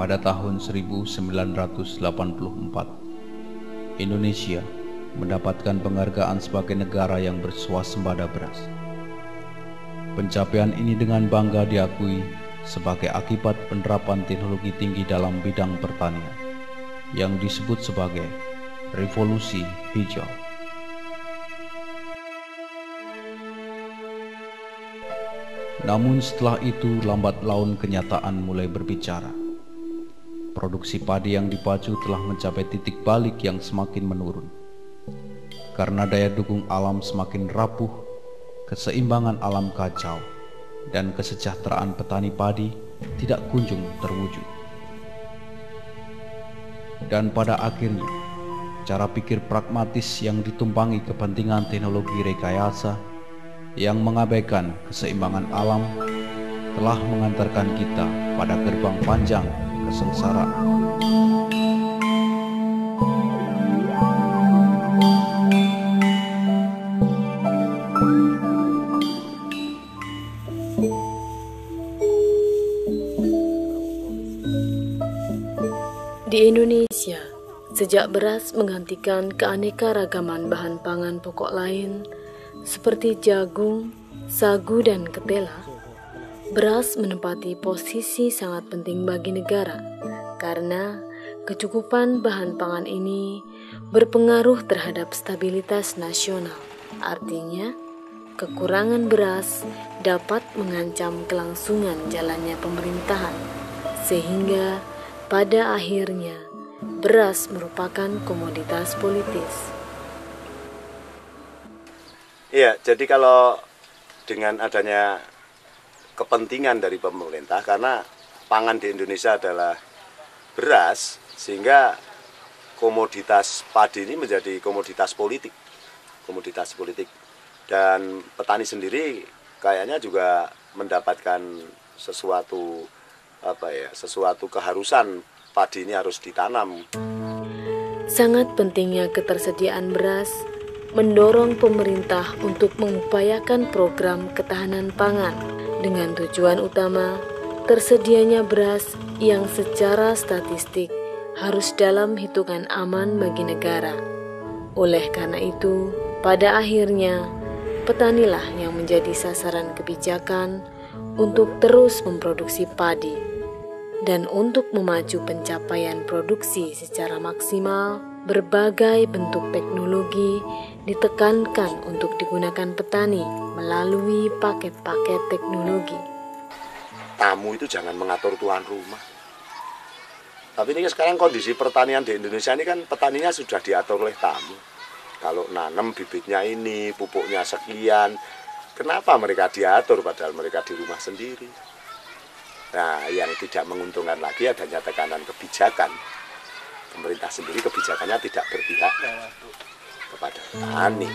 pada tahun 1984, Indonesia mendapatkan penghargaan sebagai negara yang berswasembada beras. Pencapaian ini dengan bangga diakui sebagai akibat penerapan teknologi tinggi dalam bidang pertanian yang disebut sebagai revolusi hijau. Namun setelah itu lambat laun kenyataan mulai berbicara. Produksi padi yang dipacu telah mencapai titik balik yang semakin menurun. Karena daya dukung alam semakin rapuh, keseimbangan alam kacau, dan kesejahteraan petani padi tidak kunjung terwujud. Dan pada akhirnya, cara pikir pragmatis yang ditumpangi kepentingan teknologi rekayasa yang mengabaikan keseimbangan alam telah mengantarkan kita pada gerbang panjang kesengsaraan. Di Indonesia, sejak beras menggantikan keanekaragaman bahan pangan pokok lain seperti jagung, sagu, dan ketela, beras menempati posisi sangat penting bagi negara karena kecukupan bahan pangan ini berpengaruh terhadap stabilitas nasional. Artinya, kekurangan beras dapat mengancam kelangsungan jalannya pemerintahan, sehingga pada akhirnya, beras merupakan komoditas politis. Iya, jadi kalau dengan adanya kepentingan dari pemerintah, karena pangan di Indonesia adalah beras, sehingga komoditas padi ini menjadi komoditas politik. Dan petani sendiri kayaknya juga mendapatkan sesuatu keharusan padi ini harus ditanam. Sangat pentingnya ketersediaan beras mendorong pemerintah untuk mengupayakan program ketahanan pangan dengan tujuan utama tersedianya beras yang secara statistik harus dalam hitungan aman bagi negara. Oleh karena itu, pada akhirnya petanilah yang menjadi sasaran kebijakan untuk terus memproduksi padi. Dan untuk memacu pencapaian produksi secara maksimal, berbagai bentuk teknologi ditekankan untuk digunakan petani melalui paket-paket teknologi. Tamu itu jangan mengatur tuan rumah. Tapi ini sekarang kondisi pertanian di Indonesia ini kan petaninya sudah diatur oleh tamu. Kalau nanam bibitnya ini, pupuknya sekian, kenapa mereka diatur padahal mereka di rumah sendiri? Nah, yang tidak menguntungkan lagi adanya tekanan kebijakan. Pemerintah sendiri kebijakannya tidak berpihak kepada petani.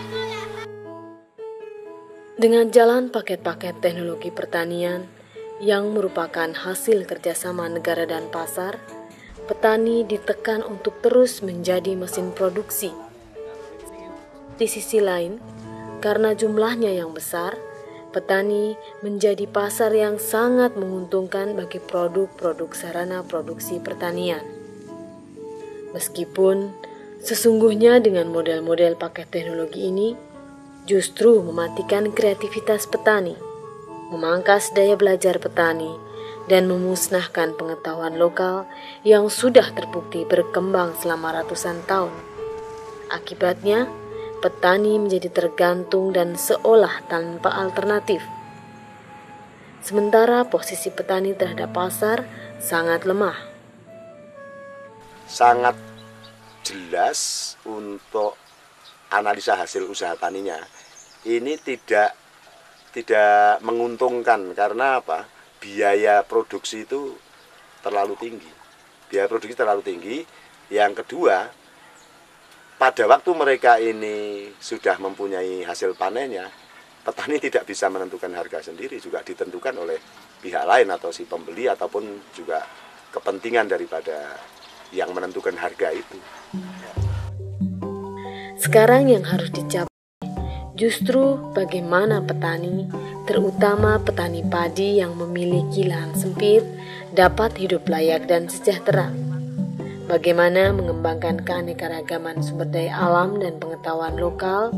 Dengan jalan paket-paket teknologi pertanian yang merupakan hasil kerjasama negara dan pasar, petani ditekan untuk terus menjadi mesin produksi. Di sisi lain, karena jumlahnya yang besar, petani menjadi pasar yang sangat menguntungkan bagi produk-produk sarana produksi pertanian. Meskipun sesungguhnya dengan model-model paket teknologi ini justru mematikan kreativitas petani, memangkas daya belajar petani, dan memusnahkan pengetahuan lokal yang sudah terbukti berkembang selama ratusan tahun. Akibatnya, petani menjadi tergantung dan seolah tanpa alternatif. Sementara posisi petani terhadap pasar sangat lemah. Sangat jelas untuk analisa hasil usaha taninya. Ini tidak menguntungkan karena apa? Biaya produksi itu terlalu tinggi. Yang kedua, pada waktu mereka ini sudah mempunyai hasil panennya, petani tidak bisa menentukan harga sendiri, juga ditentukan oleh pihak lain atau si pembeli ataupun juga kepentingan daripada yang menentukan harga itu. Sekarang yang harus dicapai justru bagaimana petani, terutama petani padi yang memiliki lahan sempit dapat hidup layak dan sejahtera. Bagaimana mengembangkan keanekaragaman sumber daya alam dan pengetahuan lokal,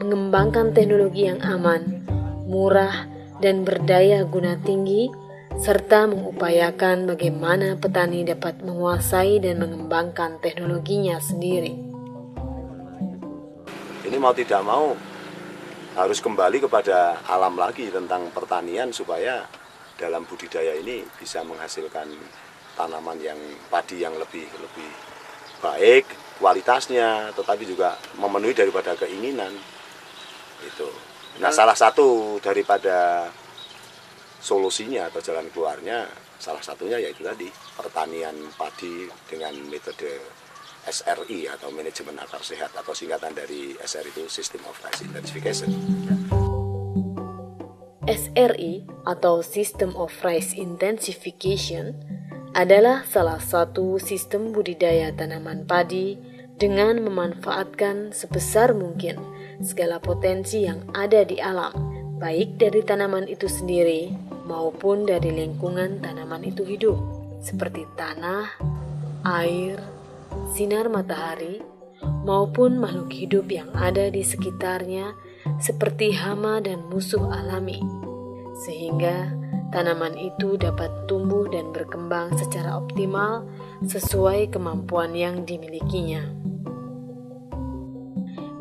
mengembangkan teknologi yang aman, murah, dan berdaya guna tinggi, serta mengupayakan bagaimana petani dapat menguasai dan mengembangkan teknologinya sendiri. Ini mau tidak mau harus kembali kepada alam lagi tentang pertanian supaya dalam budidaya ini bisa menghasilkan tanaman yang padi yang lebih baik kualitasnya, tetapi juga memenuhi daripada keinginan itu. Nah, salah satu daripada solusinya atau jalan keluarnya salah satunya yaitu tadi pertanian padi dengan metode SRI atau manajemen akar sehat, atau singkatan dari SRI itu System of Rice Intensification. SRI atau System of Rice Intensification adalah salah satu sistem budidaya tanaman padi dengan memanfaatkan sebesar mungkin segala potensi yang ada di alam, baik dari tanaman itu sendiri maupun dari lingkungan tanaman itu hidup, seperti tanah, air, sinar matahari, maupun makhluk hidup yang ada di sekitarnya seperti hama dan musuh alami, sehingga tanaman itu dapat tumbuh dan berkembang secara optimal sesuai kemampuan yang dimilikinya.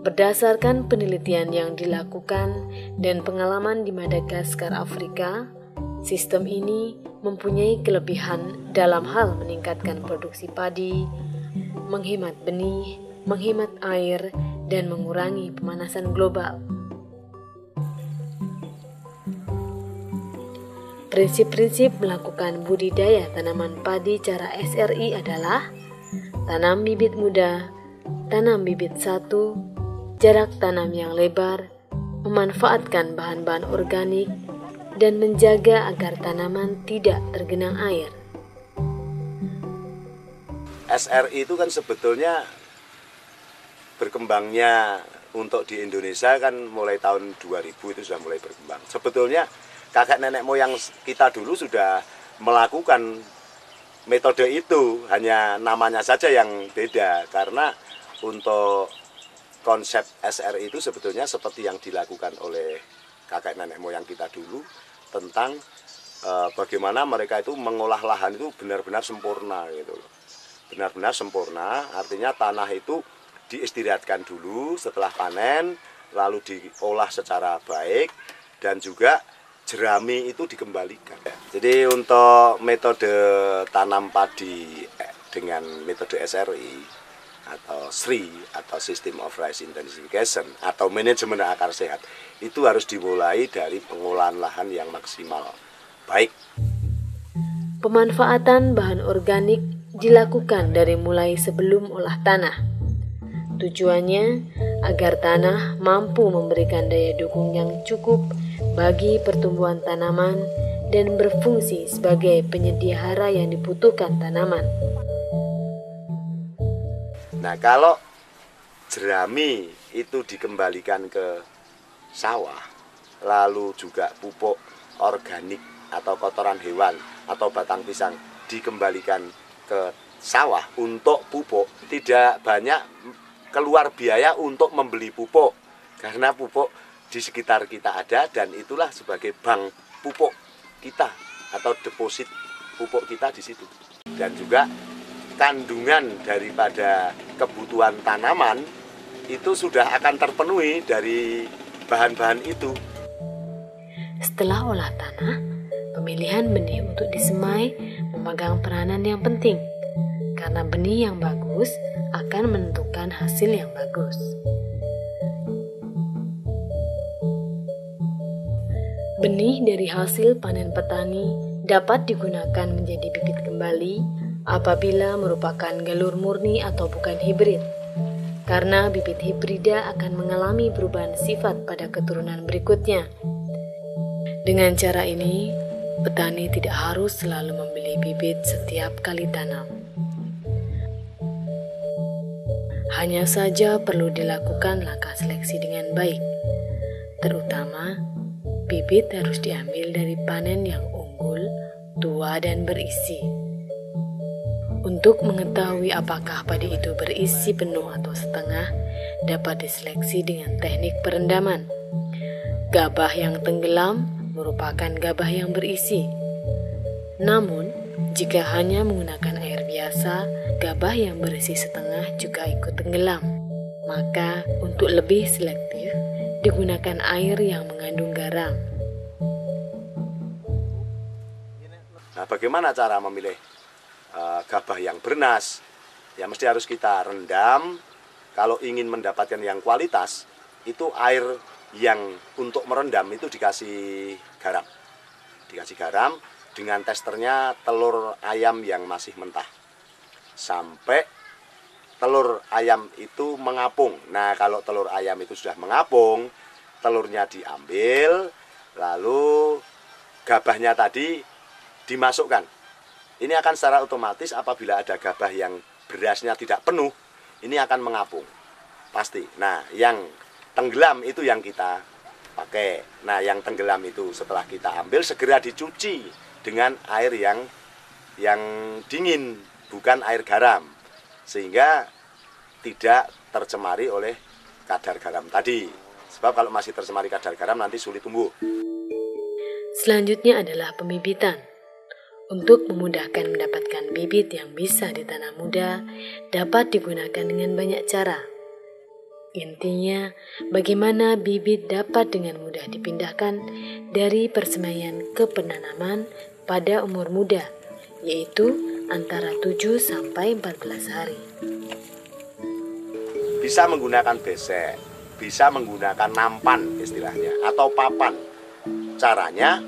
Berdasarkan penelitian yang dilakukan dan pengalaman di Madagaskar, Afrika, sistem ini mempunyai kelebihan dalam hal meningkatkan produksi padi, menghemat benih, menghemat air, dan mengurangi pemanasan global. Prinsip-prinsip melakukan budidaya tanaman padi cara SRI adalah tanam bibit muda, tanam bibit satu, jarak tanam yang lebar, memanfaatkan bahan-bahan organik, dan menjaga agar tanaman tidak tergenang air. SRI itu kan sebetulnya berkembangnya untuk di Indonesia kan mulai tahun 2000 itu sudah mulai berkembang. Sebetulnya kakek nenek moyang kita dulu sudah melakukan metode itu, hanya namanya saja yang beda. Karena untuk konsep SRI itu sebetulnya seperti yang dilakukan oleh kakek nenek moyang kita dulu tentang bagaimana mereka itu mengolah lahan itu benar-benar sempurna gitu loh. Benar-benar sempurna, artinya tanah itu diistirahatkan dulu setelah panen, lalu diolah secara baik, dan juga jerami itu dikembalikan. Jadi untuk metode tanam padi dengan metode SRI atau SRI atau System of Rice Intensification atau manajemen akar sehat itu harus dimulai dari pengolahan lahan yang maksimal baik. Pemanfaatan bahan organik dilakukan dari mulai sebelum olah tanah. Tujuannya agar tanah mampu memberikan daya dukung yang cukup bagi pertumbuhan tanaman dan berfungsi sebagai penyedia hara yang dibutuhkan tanaman. Nah, kalau jerami itu dikembalikan ke sawah, lalu juga pupuk organik atau kotoran hewan atau batang pisang dikembalikan ke sawah untuk pupuk, tidak banyak keluar biaya untuk membeli pupuk, karena pupuk di sekitar kita ada dan itulah sebagai bank pupuk kita atau deposit pupuk kita di situ. Dan juga kandungan daripada kebutuhan tanaman itu sudah akan terpenuhi dari bahan-bahan itu. Setelah olah tanah, pemilihan benih untuk disemai memegang peranan yang penting, karena benih yang bagus akan menentukan hasil yang bagus. Benih dari hasil panen petani dapat digunakan menjadi bibit kembali apabila merupakan galur murni atau bukan hibrid, karena bibit hibrida akan mengalami perubahan sifat pada keturunan berikutnya. Dengan cara ini, petani tidak harus selalu membeli bibit setiap kali tanam. Hanya saja perlu dilakukan langkah seleksi dengan baik, terutama bibit harus diambil dari panen yang unggul tua dan berisi. Untuk mengetahui apakah padi itu berisi penuh atau setengah, dapat diseleksi dengan teknik perendaman. Gabah yang tenggelam merupakan gabah yang berisi. Namun, jika hanya menggunakan air biasa, gabah yang berisi setengah juga ikut tenggelam. Maka, untuk lebih selektif, digunakan air yang mengandung garam. Nah, bagaimana cara memilih gabah yang bernas? Ya mesti harus kita rendam. Kalau ingin mendapatkan yang kualitas, itu air yang untuk merendam itu dikasih garam. Dikasih garam dengan testernya telur ayam yang masih mentah. Sampai telur ayam itu mengapung. Nah, kalau telur ayam itu sudah mengapung, telurnya diambil, lalu gabahnya tadi dimasukkan. Ini akan secara otomatis apabila ada gabah yang berasnya tidak penuh, ini akan mengapung. Pasti. Nah, yang tenggelam itu yang kita pakai. Nah, yang tenggelam itu setelah kita ambil segera dicuci dengan air yang dingin, bukan air garam. Sehingga tidak tercemari oleh kadar garam tadi. Sebab kalau masih tercemari kadar garam nanti sulit tumbuh. Selanjutnya adalah pembibitan. Untuk memudahkan mendapatkan bibit yang bisa ditanam muda, dapat digunakan dengan banyak cara. Intinya, bagaimana bibit dapat dengan mudah dipindahkan dari persemaian ke penanaman pada umur muda, yaitu antara 7 sampai 14 hari. Bisa menggunakan besek, bisa menggunakan nampan istilahnya, atau papan. Caranya,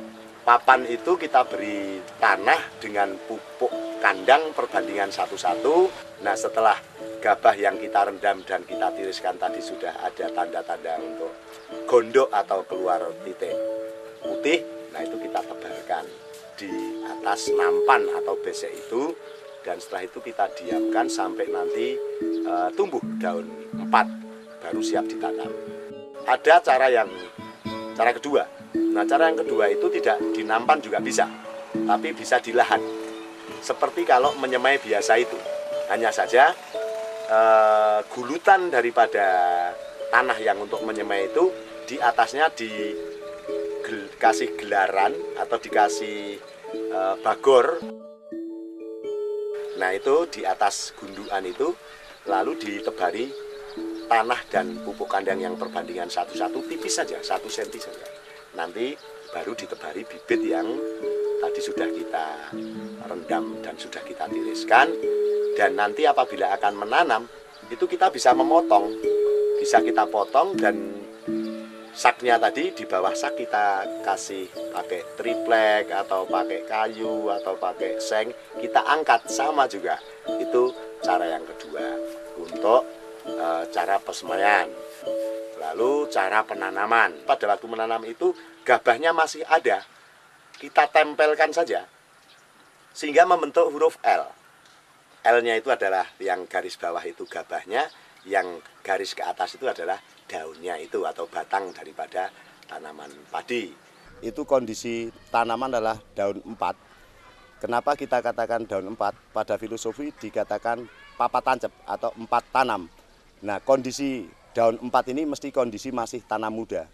papan itu kita beri tanah dengan pupuk kandang perbandingan 1:1. Nah, setelah gabah yang kita rendam dan kita tiriskan tadi sudah ada tanda-tanda untuk gondok atau keluar titik putih, nah itu kita tebarkan di atas nampan atau besek itu, dan setelah itu kita diamkan sampai nanti tumbuh daun 4 baru siap ditanam. Ada cara kedua. Nah, cara yang kedua itu tidak di nampan juga bisa, tapi bisa di lahan. Seperti kalau menyemai biasa itu, hanya saja gulutan daripada tanah yang untuk menyemai itu di atasnya dikasih gelaran atau dikasih bagor. Nah, itu di atas gundukan itu lalu ditebari tanah dan pupuk kandang yang perbandingan 1:1 tipis saja, 1 cm saja. Nanti baru ditebari bibit yang tadi sudah kita rendam dan sudah kita tiriskan. Dan nanti apabila akan menanam, itu kita bisa memotong. Bisa kita potong dan saknya tadi di bawah sak kita kasih pakai triplek atau pakai kayu atau pakai seng, kita angkat sama juga. Itu cara yang kedua untuk cara pesemaian. Lalu cara penanaman. Pada waktu menanam itu gabahnya masih ada, kita tempelkan saja sehingga membentuk huruf L. L-nya itu adalah yang garis bawah itu gabahnya, yang garis ke atas itu adalah daunnya itu atau batang daripada tanaman padi. Itu kondisi tanaman adalah daun 4. Kenapa kita katakan daun 4? Pada filosofi dikatakan papat tancep atau 4 tanam. Nah, kondisi daun 4 ini mesti kondisi masih tanam muda.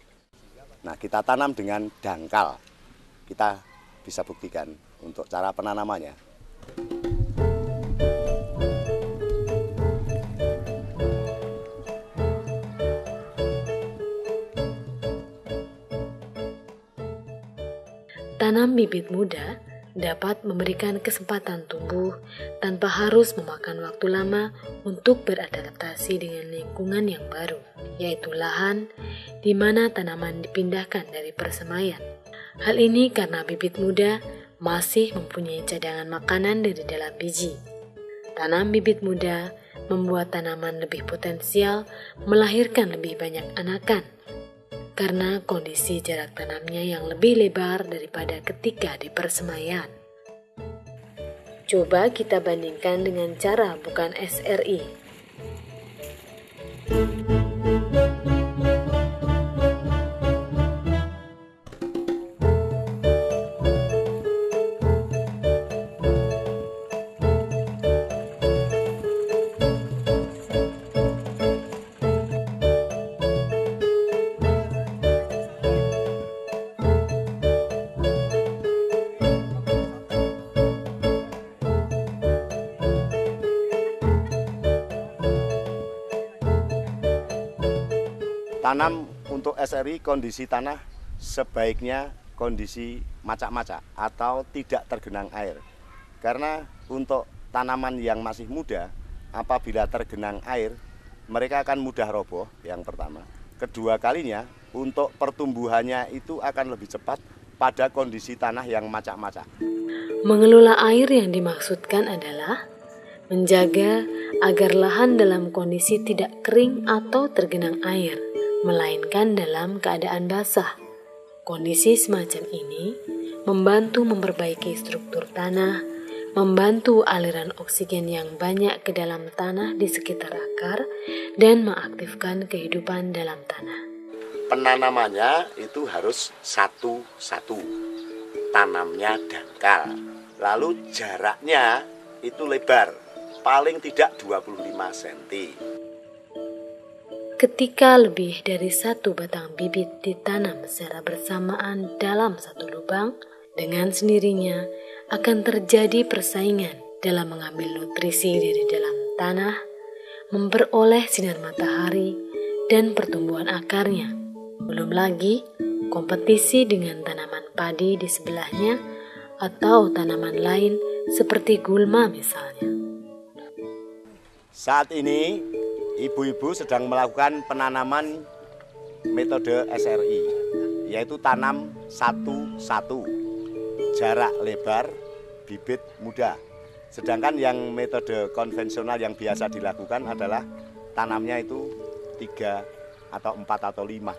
Nah, kita tanam dengan dangkal. Kita bisa buktikan untuk cara penanamannya. Tanam bibit muda dapat memberikan kesempatan tumbuh tanpa harus memakan waktu lama untuk beradaptasi dengan lingkungan yang baru, yaitu lahan di mana tanaman dipindahkan dari persemaian. Hal ini karena bibit muda masih mempunyai cadangan makanan dari dalam biji. Tanam bibit muda membuat tanaman lebih potensial melahirkan lebih banyak anakan, karena kondisi jarak tanamnya yang lebih lebar daripada ketika di persemaian. Coba kita bandingkan dengan cara bukan SRI. Tanam untuk SRI kondisi tanah sebaiknya kondisi macak-macak atau tidak tergenang air. Karena untuk tanaman yang masih muda, apabila tergenang air, mereka akan mudah roboh, yang pertama. Kedua kalinya, untuk pertumbuhannya itu akan lebih cepat pada kondisi tanah yang macak-macak. Mengelola air yang dimaksudkan adalah menjaga agar lahan dalam kondisi tidak kering atau tergenang air, melainkan dalam keadaan basah. Kondisi semacam ini membantu memperbaiki struktur tanah, membantu aliran oksigen yang banyak ke dalam tanah di sekitar akar, dan mengaktifkan kehidupan dalam tanah. Penanamannya itu harus satu-satu, tanamnya dangkal, lalu jaraknya itu lebar, paling tidak 25 cm. Ketika lebih dari satu batang bibit ditanam secara bersamaan dalam satu lubang, dengan sendirinya akan terjadi persaingan dalam mengambil nutrisi dari dalam tanah, memperoleh sinar matahari, dan pertumbuhan akarnya. Belum lagi kompetisi dengan tanaman padi di sebelahnya atau tanaman lain seperti gulma misalnya. Saat ini ibu-ibu sedang melakukan penanaman metode SRI, yaitu tanam satu-satu, jarak lebar, bibit muda. Sedangkan yang metode konvensional yang biasa dilakukan adalah tanamnya itu 3 atau 4 atau 5.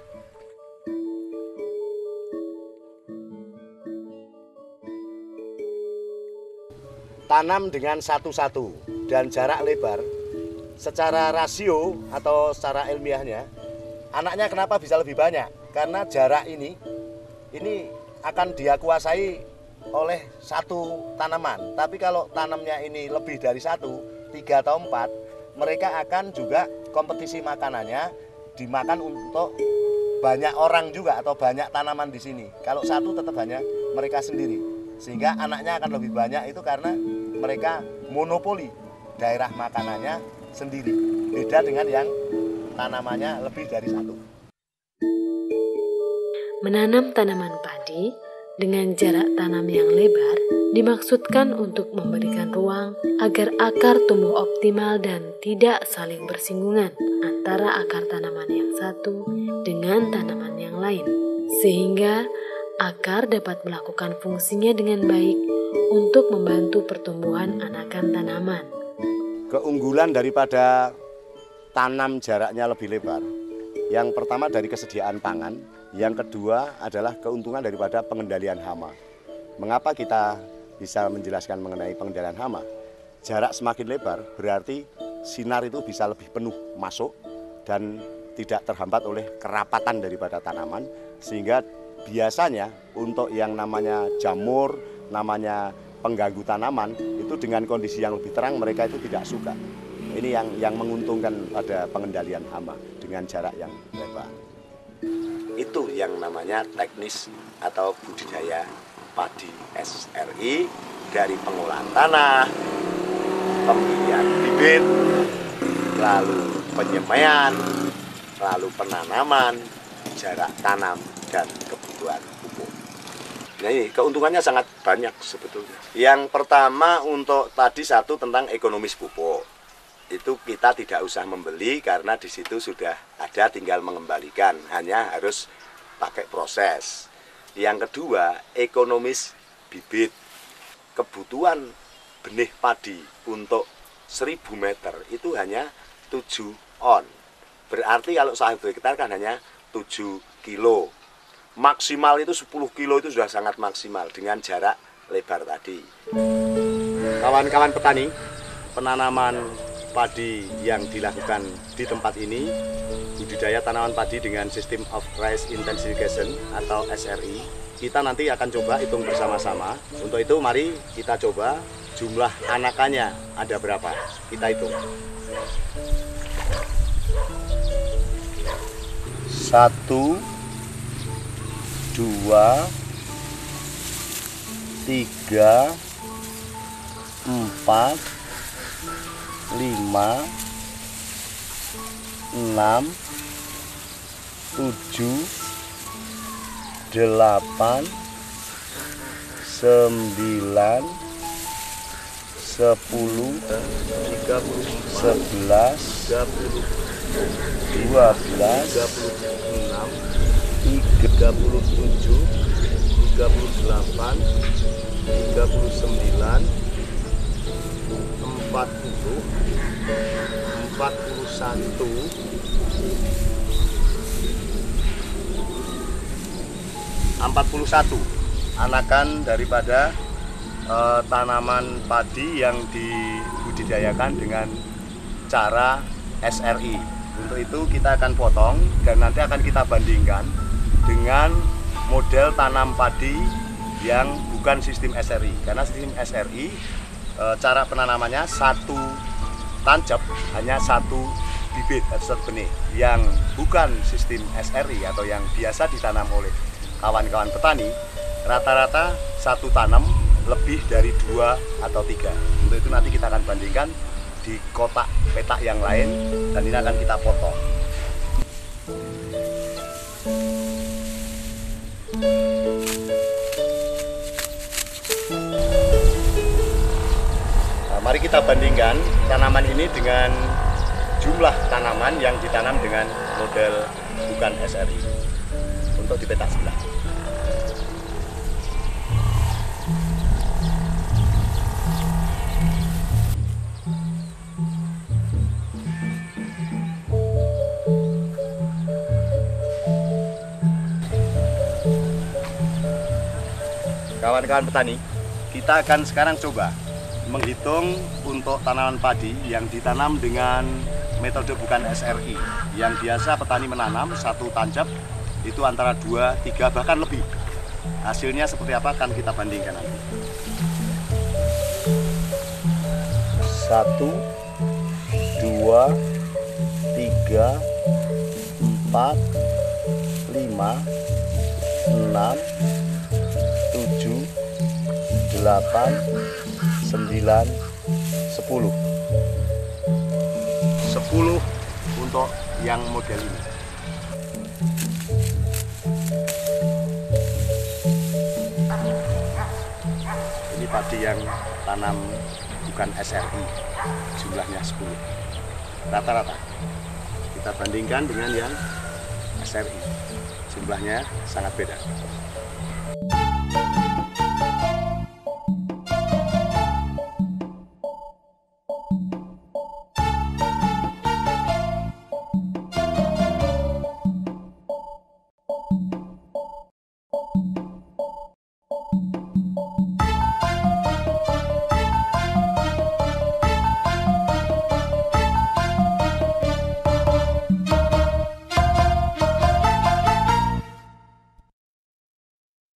Tanam dengan satu-satu dan jarak lebar, secara rasio atau secara ilmiahnya, anaknya kenapa bisa lebih banyak? Karena jarak ini akan dia kuasai oleh satu tanaman. Tapi kalau tanamnya ini lebih dari 1, 3 atau 4, mereka akan juga kompetisi makanannya dimakan untuk banyak orang juga atau banyak tanaman di sini. Kalau satu tetap hanya mereka sendiri. Sehingga anaknya akan lebih banyak itu karena mereka monopoli daerah makanannya sendiri. Beda dengan yang tanamannya lebih dari 1. Menanam tanaman padi dengan jarak tanam yang lebar dimaksudkan untuk memberikan ruang agar akar tumbuh optimal dan tidak saling bersinggungan antara akar tanaman yang satu dengan tanaman yang lain, sehingga akar dapat melakukan fungsinya dengan baik untuk membantu pertumbuhan anakan tanaman. Keunggulan daripada tanam jaraknya lebih lebar, yang pertama dari kesediaan pangan, yang kedua adalah keuntungan daripada pengendalian hama. Mengapa kita bisa menjelaskan mengenai pengendalian hama? Jarak semakin lebar berarti sinar itu bisa lebih penuh masuk dan tidak terhambat oleh kerapatan daripada tanaman, sehingga biasanya untuk yang namanya jamur, namanya pengganggu tanaman, itu dengan kondisi yang lebih terang mereka itu tidak suka. Ini yang menguntungkan pada pengendalian hama dengan jarak yang lebar. Itu yang namanya teknis atau budidaya padi SRI, dari pengolahan tanah, pemilihan bibit, lalu penyemaian, lalu penanaman, jarak tanam, dan kebutuhan pupuk. Nah, ini keuntungannya sangat banyak sebetulnya. Yang pertama untuk tadi satu tentang ekonomis pupuk. Itu kita tidak usah membeli karena di situ sudah ada, tinggal mengembalikan, hanya harus pakai proses. Yang kedua, ekonomis bibit. Kebutuhan benih padi untuk 1000 meter itu hanya 7 on. Berarti kalau 1 hektar kan hanya 7 kilo. Maksimal itu 10 kilo itu sudah sangat maksimal dengan jarak lebar tadi. Kawan-kawan petani, penanaman padi yang dilakukan di tempat ini, budidaya tanaman padi dengan sistem of rice intensification atau SRI, kita nanti akan coba hitung bersama-sama. Untuk itu mari kita coba jumlah anakannya ada berapa, kita hitung. 1, 2, 3, 4, 5, 6, 7, 8, 9, 10, 11, 12, 37, 38, 39, 40, 41, 41 anakan daripada tanaman padi yang dibudidayakan dengan cara SRI. Untuk itu kita akan potong dan nanti akan kita bandingkan dengan model tanam padi yang bukan sistem SRI. Karena sistem SRI cara penanamannya satu tancap hanya satu bibit atau satu benih. Yang bukan sistem SRI atau yang biasa ditanam oleh kawan-kawan petani, rata-rata satu tanam lebih dari 2 atau 3. Untuk itu nanti kita akan bandingkan di kotak petak yang lain dan ini akan kita potong. Nah, mari kita bandingkan tanaman ini dengan jumlah tanaman yang ditanam dengan model bukan SRI untuk di petak sebelah. Kawan-kawan petani, kita akan sekarang coba menghitung untuk tanaman padi yang ditanam dengan metode bukan SRI. Yang biasa petani menanam satu tancap itu antara 2, 3 bahkan lebih. Hasilnya seperti apa akan kita bandingkan nanti. 1, 2, 3, 4, 5, 6, 7, 8, 9, 10. 10 untuk yang model ini. Ini padi yang tanam bukan SRI, jumlahnya 10. Rata-rata. Kita bandingkan dengan yang SRI, jumlahnya sangat beda.